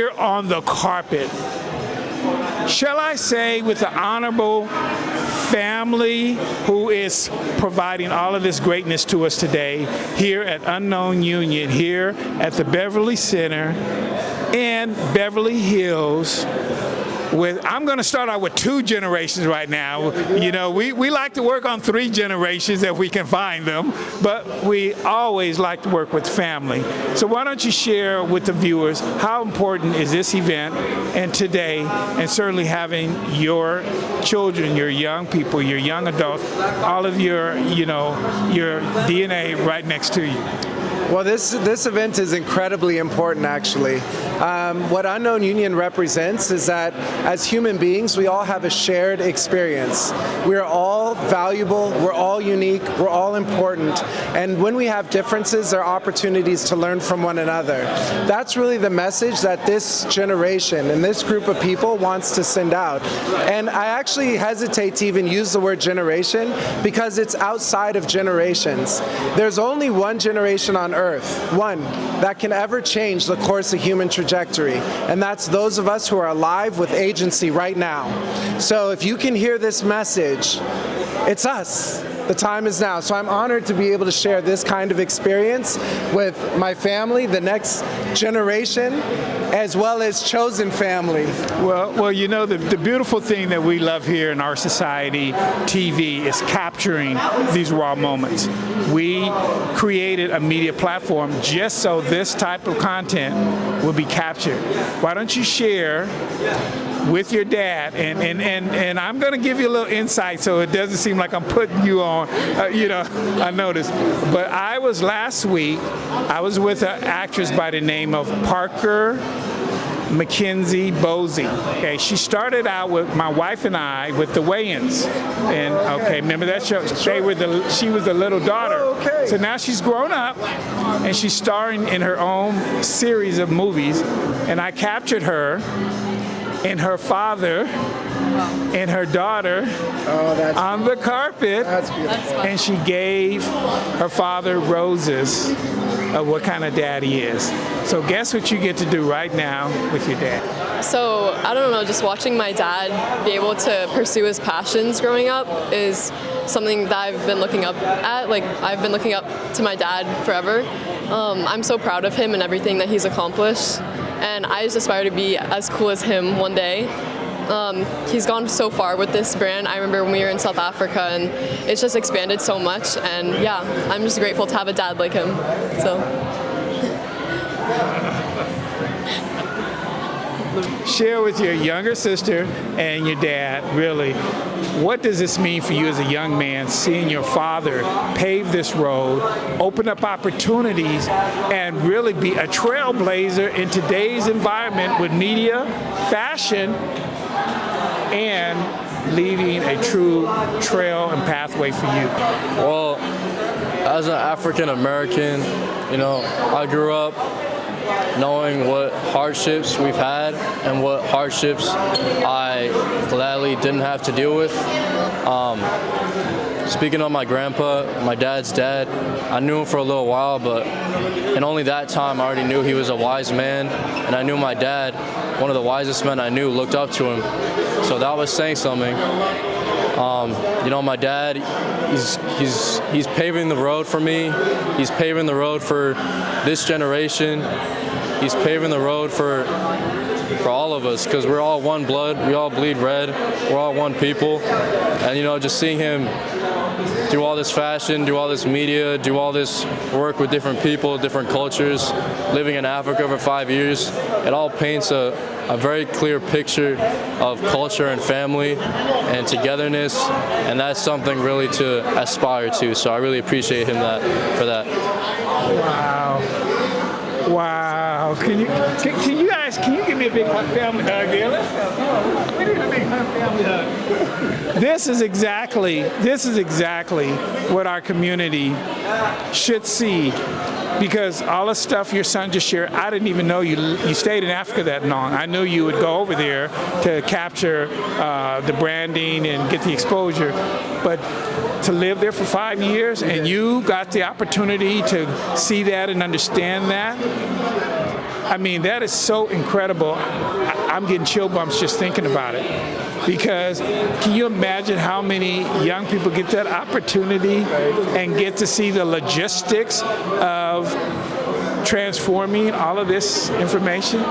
here on the carpet, shall I say, with the honorable family who is providing all of this greatness to us today here at Unknown Union, here at the Beverly Center in Beverly Hills. I'm going to start out with 2 generations right now. You know, we like to work on 3 generations if we can find them, but we always like to work with family. So why don't you share with the viewers how important is this event and today, and certainly having your children, your young people, your young adults, all of your, your DNA right next to you. Well, this event is incredibly important, actually. What Unknown Union represents is that as human beings, we all have a shared experience. We're all valuable, we're all unique, we're all important, and when we have differences, there are opportunities to learn from one another. That's really the message that this generation and this group of people wants to send out. And I actually hesitate to even use the word generation because it's outside of generations. There's only one generation on Earth, one, that can ever change the course of human trajectory, and that's those of us who are alive with agency right now. So if you can hear this message, it's us. The time is now. So I'm honored to be able to share this kind of experience with my family, the next generation, as well as chosen family. Well, you know, the beautiful thing that we love here in our society, TV, is capturing these raw moments. We created a media platform just so this type of content will be captured. Why don't you share with your dad, and I'm going to give you a little insight so it doesn't seem like I'm putting you on, I noticed. But last week, I was with an actress by the name of Parker Mackenzie Bosey. Okay, she started out with my wife and I with the Wayans, and remember that show? She was the little daughter. So now she's grown up, and she's starring in her own series of movies, and I captured her and her father and her daughter on the carpet, and she gave her father roses of what kind of dad he is. So guess what you get to do right now with your dad? So, I don't know, just watching my dad be able to pursue his passions growing up is something that I've been looking up at. Like, I've been looking up to my dad forever. I'm so proud of him and everything that he's accomplished, and I just aspire to be as cool as him one day. He's gone so far with this brand. I remember when we were in South Africa, and it's just expanded so much, and yeah, I'm just grateful to have a dad like him. So. Share with your younger sister and your dad, really, what does this mean for you as a young man, seeing your father pave this road, open up opportunities, and really be a trailblazer in today's environment with media, fashion, and leaving a true trail and pathway for you? Well, as an African American, I grew up knowing what hardships we've had and what hardships I gladly didn't have to deal with. Speaking of my grandpa, my dad's dad, I knew him for a little while, but in only that time I already knew he was a wise man, and I knew my dad, one of the wisest men I knew, looked up to him. So that was saying something. My dad, he's paving the road for me. He's paving the road for this generation. He's paving the road for all of us, because we're all one blood. We all bleed red. We're all one people. And just seeing him do all this fashion, do all this media, do all this work with different people, different cultures, living in Africa for 5 years, it all paints a very clear picture of culture and family and togetherness, and that's something really to aspire to. So I really appreciate him for that. Wow. Can you give me a big family hug there? Let's go. We need a big family hug. This is exactly what our community should see. Because all the stuff your son just shared, I didn't even know you stayed in Africa that long. I knew you would go over there to capture the branding and get the exposure. But to live there for 5 years, and you got the opportunity to see that and understand that, I mean, that is so incredible. I'm getting chill bumps just thinking about it. Because can you imagine how many young people get that opportunity and get to see the logistics of transforming all of this information?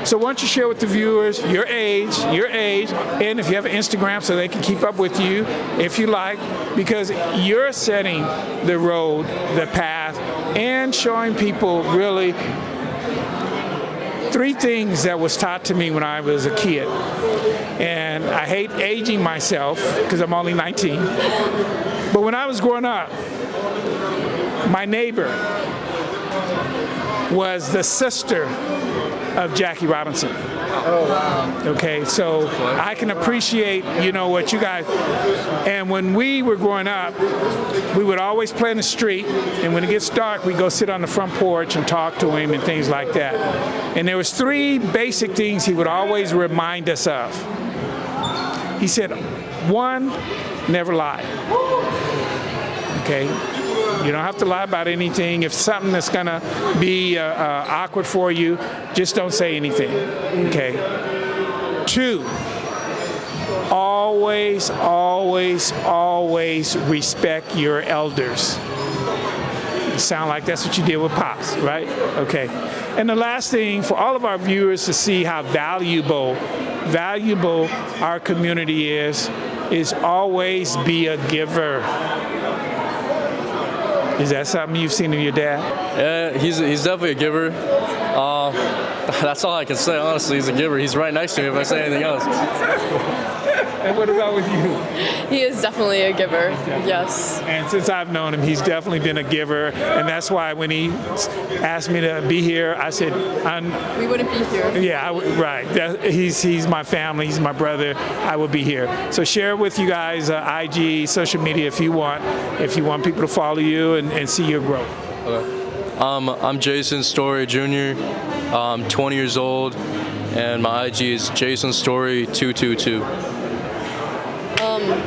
So why don't you share with the viewers your age, and if you have an Instagram so they can keep up with you, if you like, because you're setting the road, the path, and showing people really 3 things that was taught to me when I was a kid. And I hate aging myself because I'm only 19. But when I was growing up, my neighbor was the sister of Jackie Robinson. Oh, wow. Okay, so I can appreciate, what you guys, and when we were growing up, we would always play in the street, and when it gets dark, we go sit on the front porch and talk to him and things like that. And there was 3 basic things he would always remind us of. He said, 1, never lie. Okay? You don't have to lie about anything. If something that's going to be awkward for you, just don't say anything. Okay? 2, always, always, always respect your elders. You sound like that's what you did with Pops, right? Okay. And the last thing, for all of our viewers to see how valuable our community is always be a giver. Is that something you've seen in your dad? Yeah, he's definitely a giver. That's all I can say, honestly. He's a giver. He's right next to me if I say anything else. And what about with you? He is definitely a giver, yes. And since I've known him, he's definitely been a giver. And that's why when he asked me to be here, I said, we wouldn't be here. Yeah, right. He's my family. He's my brother. I will be here. So share with you guys IG, social media if you want people to follow you and see your growth. Okay. I'm Jason Storey Jr. I'm 20 years old, and my IG is Jason Storey 222.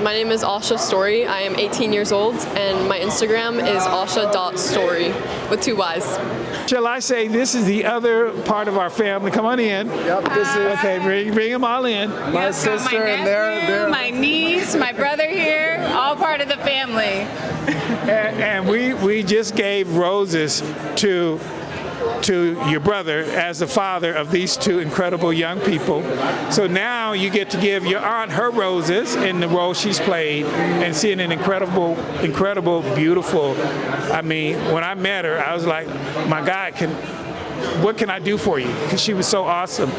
My name is Asha Storey. I am 18 years old, and my Instagram is asha.story with 2 Y's. Shall I say this is the other part of our family? Come on in. Yep, this is. Okay, bring them all in. My sister and their my niece, my brother here, all part of the family. And we just gave roses to your brother as the father of these 2 incredible young people. So now you get to give your aunt her roses in the role she's played and seeing an incredible, beautiful. I mean, when I met her, I was like, my God, what can I do for you? Because she was so awesome.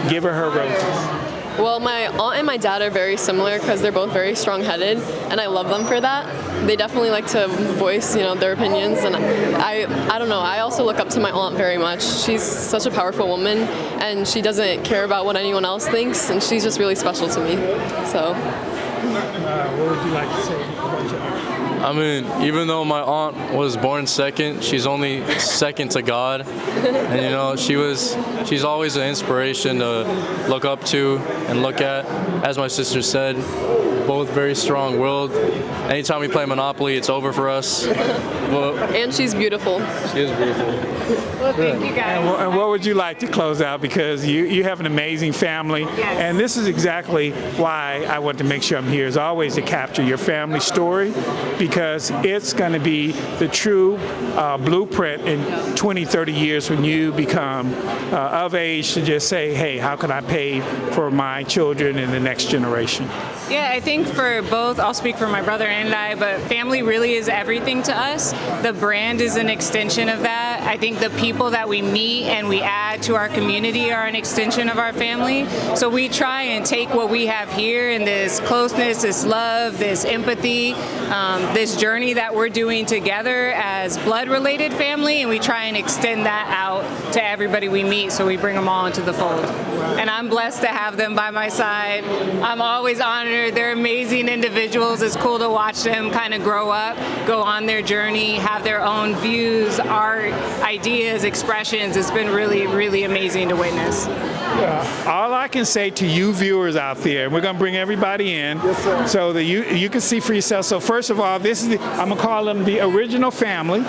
Give her roses. Well, my aunt and my dad are very similar because they're both very strong-headed, and I love them for that. They definitely like to voice, their opinions, and I don't know. I also look up to my aunt very much. She's such a powerful woman, and she doesn't care about what anyone else thinks, and she's just really special to me. So. What would you like to say about your aunt? I mean, even though my aunt was born second, she's only second to God. And she's always an inspiration to look up to and look at. As my sister said, both very strong-willed. Anytime we play Monopoly, it's over for us. And she's beautiful. She is beautiful. Well, thank you guys. And what would you like to close out? Because you have an amazing family, Yes. and this is exactly why I want to make sure I'm here, is always to capture your family story, because it's going to be the true blueprint in 20, 30 years when you become of age to just say, hey, how can I pay for my children in the next generation? Yeah, I think for both, I'll speak for my brother and I, but family really is everything to us. The brand is an extension of that. I think the people that we meet and we add to our community are an extension of our family. So we try and take what we have here and this closeness, this love, this empathy, this journey that we're doing together as blood-related family, and we try and extend that out to everybody we meet, so we bring them all into the fold. And I'm blessed to have them by my side. I'm always honored. They're amazing individuals. It's cool to watch them kind of grow up, go on their journey, have their own views, art, ideas, expressions. It's been really, really amazing to witness. All I can say to you viewers out there, and we're going to bring everybody in so that you can see for yourself. So first of all, this is I'm going to call them the original family,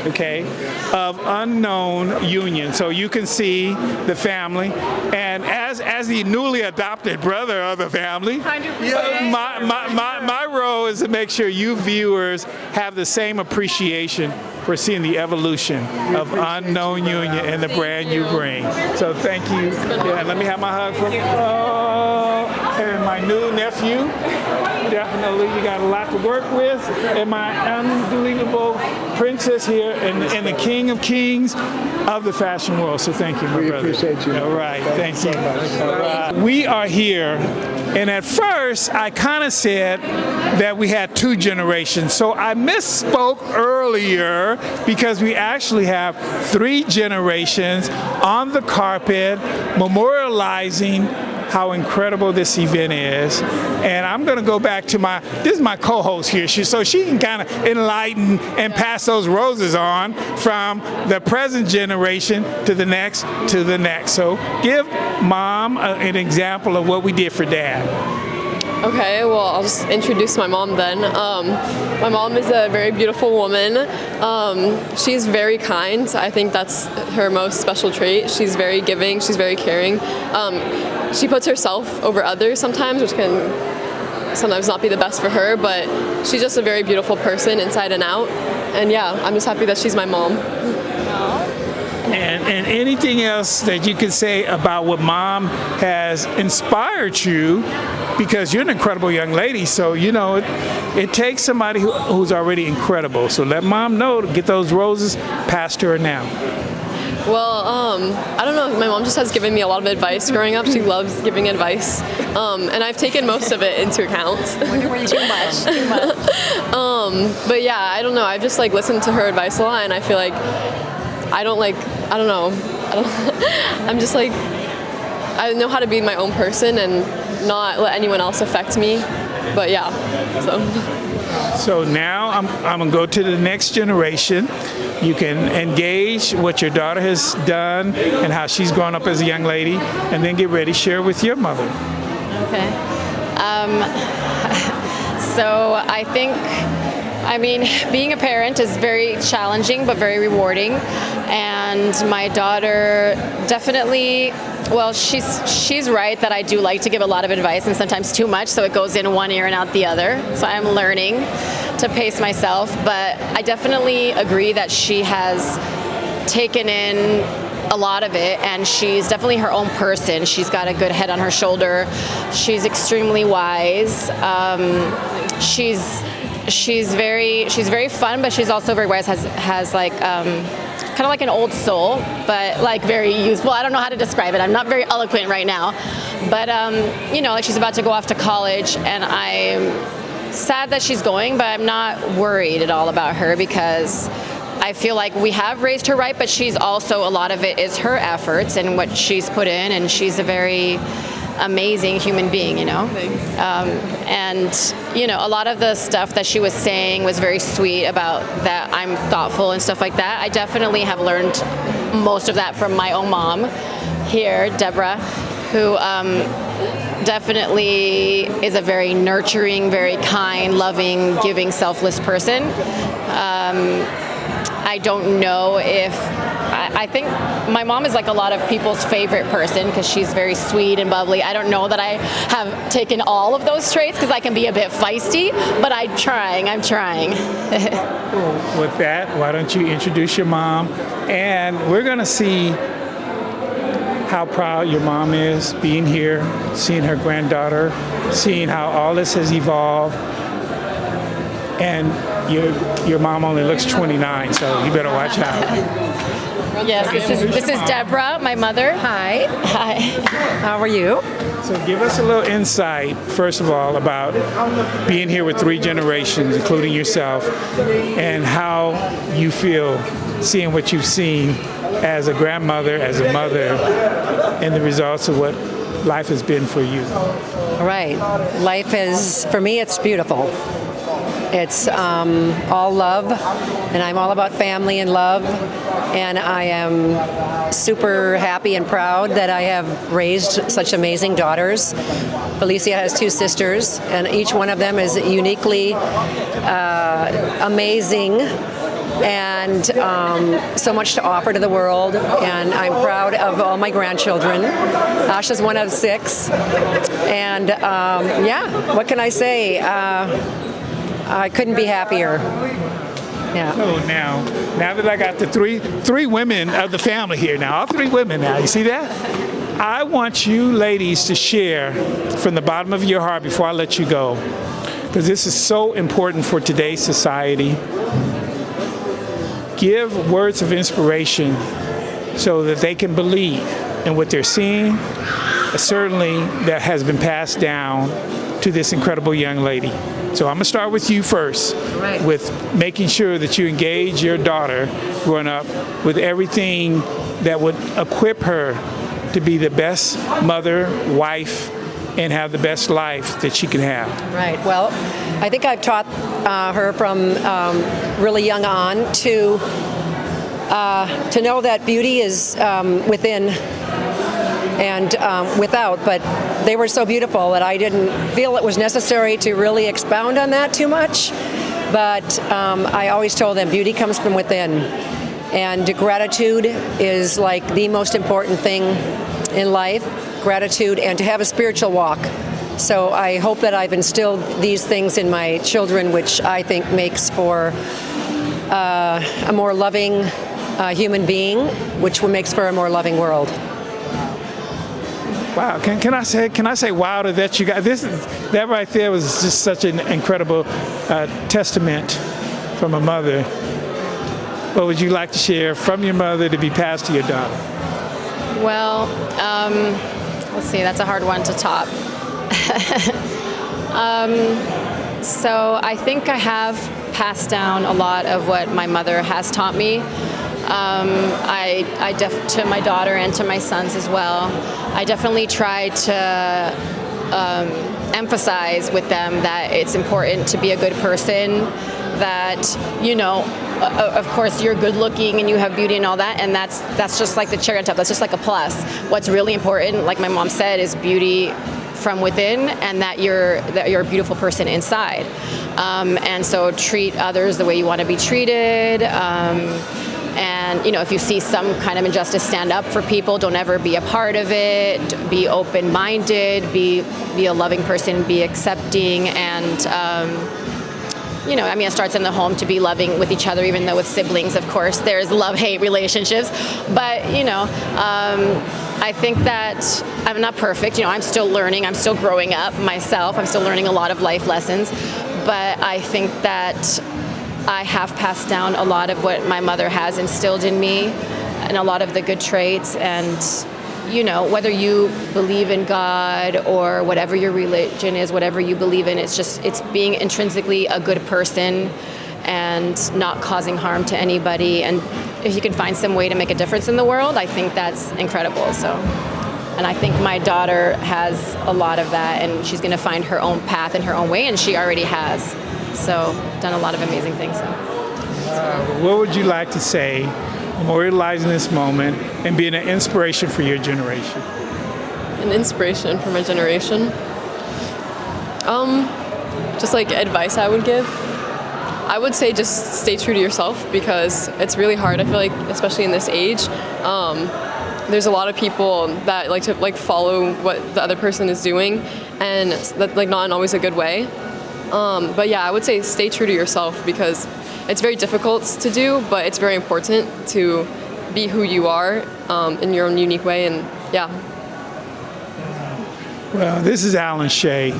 okay, of unknown union. So you can see the family. And as the newly adopted brother of the family, 100%. my role is to make sure you viewers have the same appreciation for seeing the evolution of unknown union and the brand you bring. So thank you. Yeah, let me have my hug from and my new nephew. Definitely, you got a lot to work with, and my unbelievable princess here, and the king of kings of the fashion world. So thank you, my brother. We appreciate you. All right, thank you. All right. We are here, and at first I kind of said that we had two generations. So I misspoke earlier because we actually have three generations on the carpet memorializing how incredible this event is. And I'm going to go back to this is my co-host here, so she can kind of enlighten and pass those roses on from the present generation to the next to the next. So give Mom an example of what we did for Dad. Okay, well, I'll just introduce my mom then. My mom is a very beautiful woman. She's very kind. I think that's her most special trait. She's very giving. She's very caring. She puts herself over others sometimes, which can sometimes not be the best for her, but she's just a very beautiful person inside and out. And yeah, I'm just happy that she's my mom. And anything else that you can say about what Mom has inspired you, because you're an incredible young lady, so you know it takes somebody who's already incredible. So let Mom know to get those roses passed to her now. Well, I don't know. My mom just has given me a lot of advice growing up. She loves giving advice, and I've taken most of it into account. Too much. But yeah, I don't know. I've just listened to her advice a lot, and I feel like I'm just I know how to be my own person and not let anyone else affect me. But yeah, So now I'm going to go to the next generation. You can engage what your daughter has done and how she's grown up as a young lady, and then get ready to share with your mother. Okay. So I think, being a parent is very challenging but very rewarding. And my daughter definitely, well, she's right that I do like to give a lot of advice, and sometimes too much, so it goes in one ear and out the other. So I'm learning to pace myself, but I definitely agree that she has taken in a lot of it, and she's definitely her own person. She's got a good head on her shoulder. She's extremely wise. She's very fun, but she's also very wise. Has kind of like an old soul, but very youthful. I don't know how to describe it. I'm not very eloquent right now, but she's about to go off to college, and I'm sad that she's going, but I'm not worried at all about her because I feel like we have raised her right, but she's also, a lot of it is her efforts and what she's put in, and she's a very amazing human being, and a lot of the stuff that she was saying was very sweet about that I'm thoughtful and stuff like that. I definitely have learned most of that from my own mom here, Deborah, who definitely is a very nurturing, very kind, loving, giving, selfless person. I don't know if I think my mom is a lot of people's favorite person because she's very sweet and bubbly. I don't know that I have taken all of those traits because I can be a bit feisty, but I'm trying. With that, why don't you introduce your mom, and we're going to see how proud your mom is being here, seeing her granddaughter, seeing how all this has evolved. And your mom only looks 29, so you better watch out. Yes, this is Deborah, my mother. Hi. How are you? So give us a little insight, first of all, about being here with three generations, including yourself, and how you feel seeing what you've seen as a grandmother, as a mother, and the results of what life has been for you. Right. Life is, for me, it's beautiful. It's all love, and I'm all about family and love, and I am super happy and proud that I have raised such amazing daughters. Felicia has 2 sisters, and each one of them is uniquely amazing and so much to offer to the world, and I'm proud of all my grandchildren. Asha's one of 6, and yeah, what can I say? I couldn't be happier. Yeah. So now that I got the three women of the family here now, all 3 women now, you see that? I want you ladies to share from the bottom of your heart before I let you go, because this is so important for today's society. Give words of inspiration so that they can believe in what they're seeing, certainly that has been passed down to this incredible young lady. So I'm gonna start with you first, Right. with making sure that you engage your daughter growing up with everything that would equip her to be the best mother, wife, and have the best life that she can have. Right. Well, I think I've taught her from really young on to know that beauty is within and without, but they were so beautiful that I didn't feel it was necessary to really expound on that too much. But I always told them beauty comes from within, and gratitude is like the most important thing in life. Gratitude, and to have a spiritual walk. So I hope that I've instilled these things in my children, which I think makes for a more loving human being, which makes for a more loving world. Wow, can I say wow to that? You guys, that right there was just such an incredible testament from a mother. What would you like to share from your mother to be passed to your daughter? Well, let's see, that's a hard one to top. So I think I have passed down a lot of what my mother has taught me. To my daughter and to my sons as well. I definitely try to emphasize with them that it's important to be a good person, that, you know, of course you're good looking and you have beauty and all that, and that's just like the cherry on top. That's just like a plus. What's really important, like my mom said, is beauty from within, and that you're a beautiful person inside. And so treat others the way you want to be treated. And, you know, if you see some kind of injustice, stand up for people. Don't ever be a part of it. Be open-minded. Be a loving person. Be accepting. And, you know, I mean, it starts in the home to be loving with each other, even though with siblings, of course, there's love-hate relationships. But, you know, I think that I'm not perfect. You know, I'm still learning. I'm still growing up myself. I'm still learning a lot of life lessons. But I think that I have passed down a lot of what my mother has instilled in me, and a lot of the good traits. And, you know, whether you believe in God or whatever your religion is, whatever you believe in, it's being intrinsically a good person and not causing harm to anybody. And if you can find some way to make a difference in the world, I think that's incredible. So, and I think my daughter has a lot of that, and she's going to find her own path in her own way, and she already has. So, done a lot of amazing things. What would you like to say, memorializing this moment and being an inspiration for your generation? An inspiration for my generation? Just like advice I would give. I would say just stay true to yourself, because it's really hard. I feel like, especially in this age, there's a lot of people that like to follow what the other person is doing, and that not in always a good way. But yeah, I would say stay true to yourself, because it's very difficult to do, but it's very important to be who you are in your own unique way. And yeah. Well, this is Alan Shea.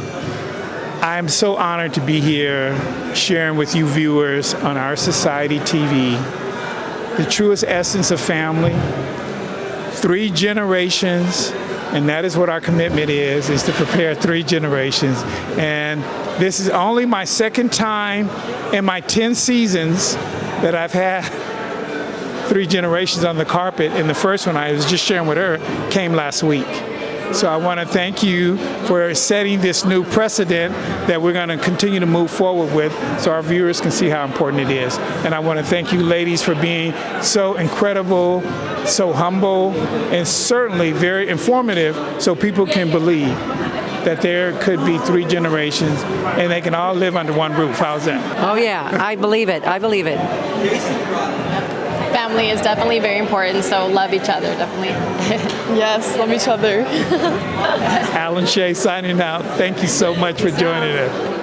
I'm so honored to be here sharing with you viewers on Our Society TV the truest essence of family, 3 generations, and that is what our commitment is to prepare 3 generations. And this is only my 2nd time in my 10 seasons that I've had 3 generations on the carpet, and the first one I was just sharing with her came last week. So I want to thank you for setting this new precedent that we're going to continue to move forward with so our viewers can see how important it is. And I want to thank you ladies for being so incredible, so humble, and certainly very informative so people can believe that there could be 3 generations and they can all live under one roof. How's that? Oh yeah, I believe it. I believe it. Family is definitely very important, so love each other, definitely. Yes, love each other. Alan Shea signing out. Thank you so much for joining us.